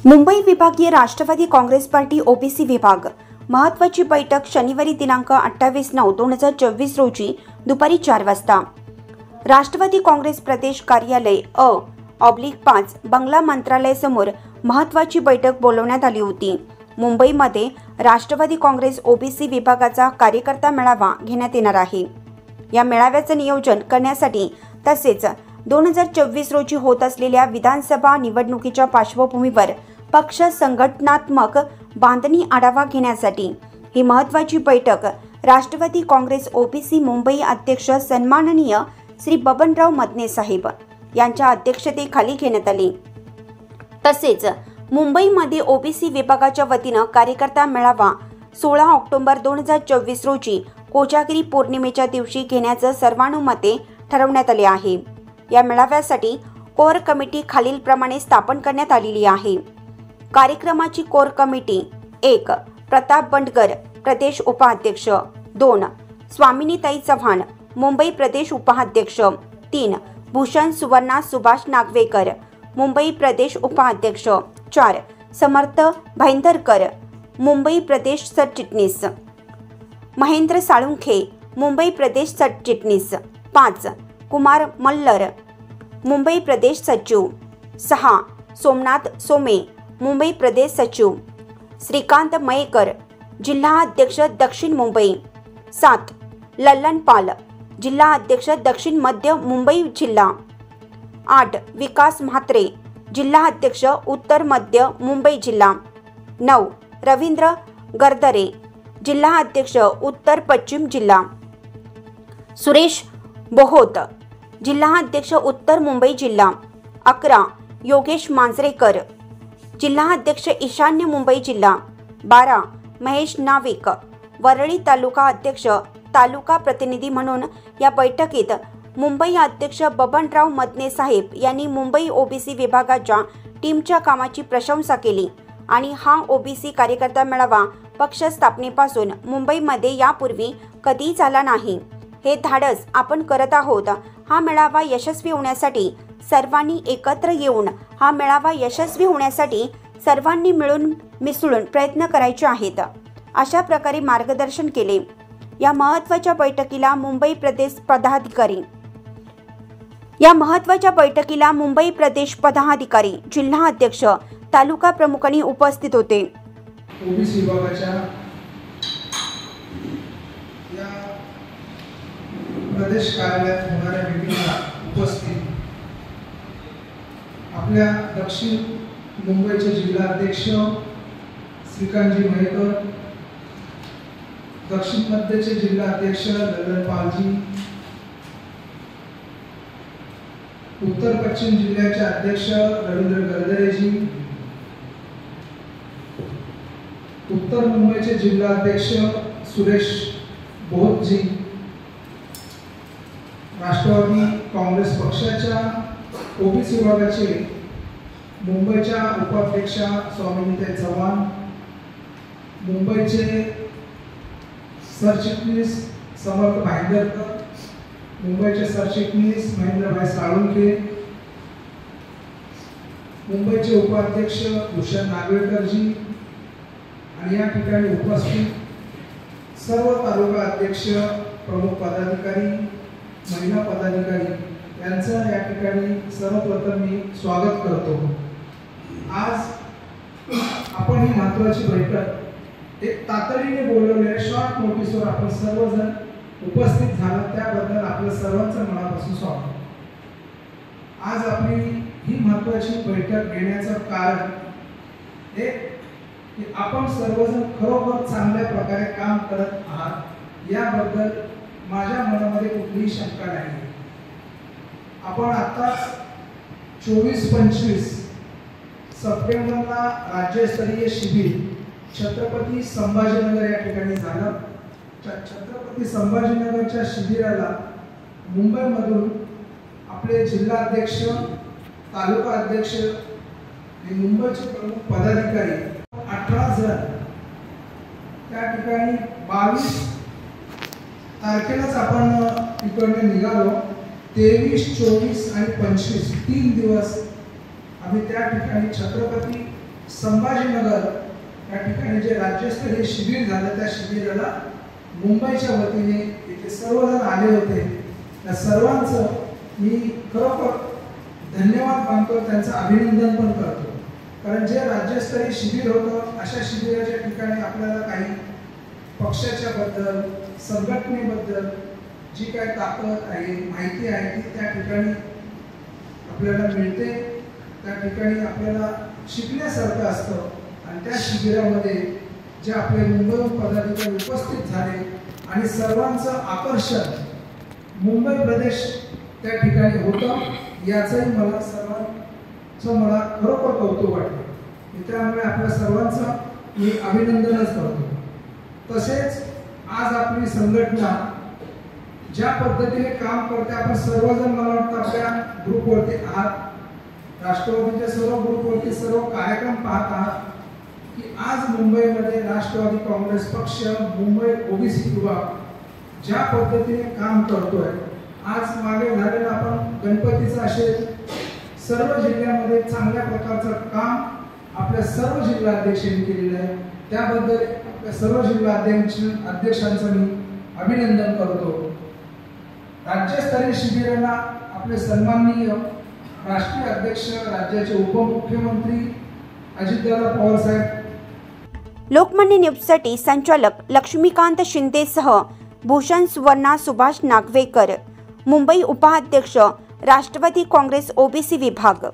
मुंबई विभागीय Rashtrawadi Congress party OBC विभाग महत्त्वाची बैठक शनिवारी दिनांक 28/9/2024 रोजी दुपारी 4 वाजता राष्ट्रवादी काँग्रेस प्रदेश कार्यालय अ/5 बंगला मंत्रालय समोर महत्त्वाची बैठक बोलवण्यात आली होती। मुंबईमध्ये राष्ट्रवादी काँग्रेस ओबीसी विभागाचा कार्यकर्ता मेळावा घेण्यात येणार आहे। या मेळाव्याचे नियोजन करण्यासाठी तसेच 2024 रोजी होत असलेल्या विधानसभा निवडणुकीच्या पार्श्वभूमीवर पक्ष संघटनात्मक बांधणी आढावा घेण्यासाठी ही महत्त्वाची बैठक राष्ट्रवादी काँग्रेस ओबीसी मुंबई अध्यक्ष सन्माननीय श्री बबनराव मदने साहेब यांच्या अध्यक्षतेखाली घेण्यात आली। तसेच मुंबईमध्ये ओबीसी विभागाच्या वतीने कार्यकर्ता मेळावा 16 ऑक्टोबर 2024 रोजी कोजागिरी पौर्णिमेच्या दिवशी घेण्याचे सर्वानुमते ठरवण्यात आले आहे। या मेळाव्यासाठी कोर कमिटी खालीलप्रमाणे स्थापन करण्यात आलेली आहे। कार्यक्रमाची कोर कमिटी 1. प्रताप बंडगर प्रदेश उपाध्यक्ष 2. स्वामिनीताई चव्हाण मुंबई प्रदेश उपाध्यक्ष 3. भूषण सुवर्णा सुभाष नागवेकर मुंबई प्रदेश उपाध्यक्ष 4. समर्थ भाईंदरकर मुंबई प्रदेश सरचिटणीस महेंद्र साळुंखे मुंबई प्रदेश सरचिटणीस 5. कुमार मल्लर मुंबई प्रदेश सचिव 6. सोमनाथ सोमे मुंबई प्रदेश सचिव श्रीकांत मयेकर जिल्हा अध्यक्ष दक्षिण मुंबई 7. लल्लन पाल जिल्हा अध्यक्ष दक्षिण मध्य मुंबई जिल्हा 8. विकास म्हात्रे जिल्हा अध्यक्ष उत्तर मध्य मुंबई जिल्हा 9. रवींद्र गरदरे जिल्हा अध्यक्ष उत्तर पश्चिम जिल्हा सुरेश बोहोत जिल्हा अध्यक्ष उत्तर मुंबई जिल्हा 11. योगेश मांजरेकर जिल्हा अध्यक्ष ईशान्य मुंबई जिल्हा 12. महेश नाविक वरळी तालुका अध्यक्ष तालुका प्रतिनिधी म्हणून या बैठकीत मुंबई अध्यक्ष बबनराव मदने साहेब यांनी मुंबई ओबीसी विभागाच्या टीमच्या कामाची प्रशंसा केली आणि हा ओबीसी कार्यकर्ता मेळावा पक्ष स्थापनेपासून मुंबईमध्ये यापूर्वी कधी झाला नाही। हे धाडस आपण करत आहोत। हा मेळावा यशस्वी होण्यासाठी सर्वांनी एकत्र येऊन हा मेळावा यशस्वी होण्यासाठी सर्वांनी मिळून मिसळून प्रयत्न करायचे आहेत, अशा प्रकारे मार्गदर्शन केले। या महत्त्वाच्या बैठकीला मुंबई प्रदेश पदाधिकारी जिल्हा अध्यक्ष तालुका प्रमुखांनी उपस्थित होते। ओबीसी विभागाच्या या प्रदेश कार्यालयात होणाऱ्या मीटिंगला उपस्थित आपल्या दक्षिण मुंबईचे जिल्हा अध्यक्ष श्रीकांतजी मयेकर, दक्षिण मध्यचे जिल्हा अध्यक्ष लल्लन पालजी, उत्तर पश्चिम जिल्ह्याचे अध्यक्ष रवींद्र गरदरेजी, उत्तर मुंबईचे जिल्हा अध्यक्ष सुरेश बोहोतजी, राष्ट्रवादी काँग्रेस पक्षाच्या ओबीसी विभागाचे मुंबईच्या उपाध्यक्षा स्वामिनीताई चव्हाण, मुंबईचे सरचिटणीस समर्थ भाईंदरकर, मुंबईचे सरचिटणीस महेंद्र साळुंखे, मुंबईचे उपाध्यक्ष भूषण नागवेकरजी आणि या ठिकाणी उपस्थित सर्व तालुका अध्यक्ष प्रमुख पदाधिकारी महिला पदाधिकारी यांचं या ठिकाणी सर्वप्रथम मी स्वागत करतो। आज आपण ही महत्त्वाची बैठक एक तातडीने बोलवलेल्या शॉर्ट नोटीसवर आपण सर्वजण उपस्थित झालात, त्याबद्दल आपलं सर्वांचं मनापासून स्वागत। आज आपली ही महत्त्वाची बैठक घेण्याचं कारण एक की आपण सर्वजण खरोखर चांगल्या प्रकारे काम करत आहात याबद्दल माझ्या मनामध्ये कुठलीही शंका नाही। आपण आता 24-25 सप्टेंबरला राज्यस्तरीय शिबिर छत्रपती संभाजीनगर या ठिकाणी झालं। छत्रपती संभाजीनगरच्या शिबिराला मुंबईमधून आपले जिल्हा अध्यक्ष, तालुका अध्यक्ष आणि मुंबईचे प्रमुख पदाधिकारी 18 जण त्या ठिकाणी 22 तारखेलाच आपण तिकडे निघालो। 23, 24 आणि 25 3 दिवस आम्ही त्या ठिकाणी छत्रपती संभाजीनगर या ठिकाणी जे राज्यस्तरीय शिबिर झालं त्या शिबिराला मुंबईच्या वतीने इथे सर्वजण आले होते. त्या सर्वांचं मी खरोखर धन्यवाद मानतो, त्यांचं अभिनंदन पण करतो. कारण जे राज्यस्तरीय शिबिर होतं अशा शिबिराच्या ठिकाणी आपल्याला काही पक्षाच्या बद्दल संघटनेबद्दल जी काय ताकद आहे माहिती आहे ती त्या ठिकाणी आपल्याला मिळते. त्या ठिकाणी आपल्याला शिकण्यासारखं असतं. आणि त्या शिबिरामध्ये जे आपले मुंबई पदाधिकारी उपस्थित झाले आणि सर्वांचं आकर्षण मुंबई प्रदेश त्या ठिकाणी होतं, याचंही मला सर्वांचं खरोखर कौतुक वाटलं. त्यामुळे आपल्या सर्वांचं मी अभिनंदनच करतो. तसेच आज आपली संघटना ज्या पद्धतीने काम करते, आपण सर्वजण मला वाटतं आपल्या ग्रुपवरती आहात, राष्ट्रवादीच्या सर्व ग्रुपवरती सर्व कार्यक्रम पाहत आहात की आज मुंबईमध्ये राष्ट्रवादी काँग्रेस पक्ष मुंबई ओबीसी विभाग ज्या पद्धतीने काम करतोय. आज मागे झालेला आपण गणपतीचं असेल सर्व जिल्ह्यामध्ये चांगल्या प्रकारचं काम आपल्या सर्व जिल्हाध्यक्षांनी केलेलं आहे. त्याबद्दल आपल्या सर्व जिल्हाध्यक्षांचं मी अभिनंदन करतो. राज्यस्तरीय शिबिराला आपले सन्माननीय राष्ट्रीय अध्यक्ष राज्याचे उपमुख्यमंत्री अजितदादा पवार साहेब, लोकमान्य न्यूजसाठी संचालक लक्ष्मीकांत शिंदेसह भूषण सुवर्णा, सुभाष नागवेकर, मुंबई उपाध्यक्ष राष्ट्रवादी काँग्रेस ओबीसी विभाग.